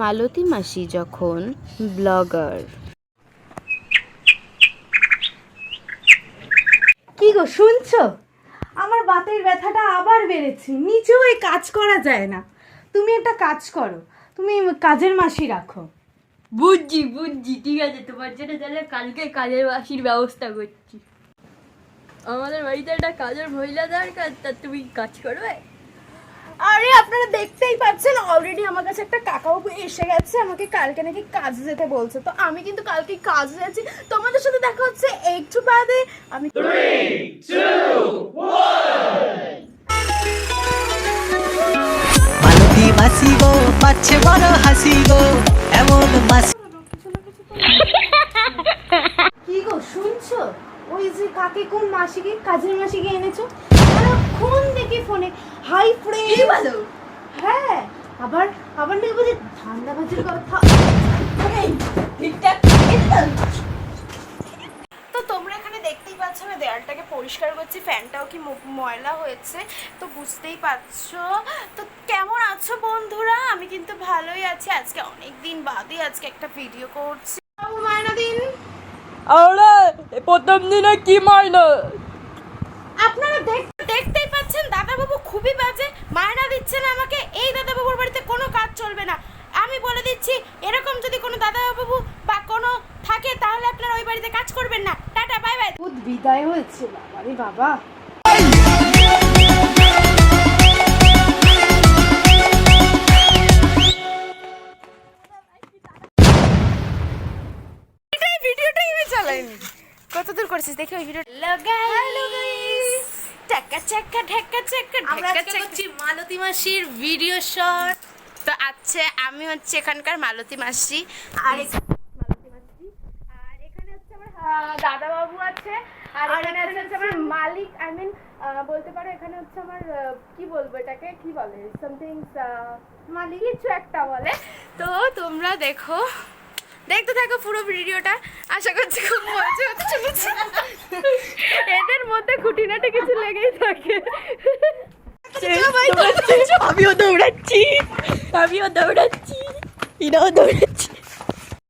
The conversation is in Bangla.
মালতী মাসি যখন ব্লগার। কি গো শুনছো? আমার বাতের ব্যথাটা আবার বেড়েছে, নিচেও এই কাজ করা যায় না। তুমি একটা কাজ করো, তুমি কাজের মাসি রাখো। বুঝছি ঠিক আছে, তোমার জন্য তাহলে কালকে কাজের মাসির ব্যবস্থা করছি। আমাদের বাড়িতে একটা কাজের মহিলা দরকার, তা তুমি কাজ করবে? আরে আপনারা দেখতেই পাচ্ছেন, অলরেডি আমার কাছে একটা কাকাবাবু এসে গেছে, আমাকে কালকে নাকি কাজে যেতে বলছে। তো আমি কিন্তু কালকে কাজে যাচ্ছি, তোমাদের সাথে দেখা হচ্ছে একটু বাদে। আমি 3, 2, 1 মালতী মাসি গো পাচ্ছে বড় হাসি গো, এমন মাসি। কি গো শুনছো? ওই যে কাকে কোন মাসিকে, কাজের মাসিকে এনেছো, কোন দেখি ফোনে হাই ফ্রেন্ড কি বলো? হ্যাঁ, আবার আবার নেবো যে ধান্দাবাজির কথা। ঠিকঠাক তো তোমরা এখানে দেখতেই পাচ্ছ আমি দেয়ালটাকে পরিষ্কার করছি, ফ্যানটাও কি ময়লা হয়েছে তো বুঝতেই পারছো। তো কেমন আছো বন্ধুরা? আমি কিন্তু ভালোই আছি। আজকে অনেক দিন বাদে আজকে একটা ভিডিও করছি। মায়না দিন। আরে প্রথম দিনে কি মাইনা? আপনারা দেখতেই পাচ্ছেন দাদাবাবু খুবই বাজে, মায়না দিচ্ছে না আমাকে। এই দাদাবাবুর বাড়িতে কোনো কাজ চলবে না, আমি বলে দিচ্ছি। এরকম যদি কোনো দাদাবাবু বা কোনো থাকে তাহলে আপনারা ওই বাড়িতে কাজ করবেন না। Tata bye bye. খুব বিদায় হয়েছে বাবারে বাবা। ভিডিওটাই আমি চালাইনি। কতদূর করেছিস দেখি ওই ভিডিওটা। হ্যালো গাইস, টাকা চাকা ঢাকা চাকা আমরা আজকে করছি মালতী মাসির ভিডিও শট। তো আছে আমি হচ্ছে এখানকার মালতী মাসি, আর এখানে হচ্ছে আমার দাদা বাবু আছে, আর এখানে হচ্ছে আমার মালিক। আই মিন বলতে পারো এখানে হচ্ছে আমার কি বলবো, এটাকে কি বলে, সামথিং মালিক কিছু একটা বলে। তো তোমরা দেখতে থাকো পুরো ভিডিওটা, আশা করছি খুব মজা হতে চলেছে। এদের মধ্যে খুঁটিনাটি কিছু লেগেই থাকে। আমিও দৌড়াচ্ছি, এরাও দৌড়াচ্ছে।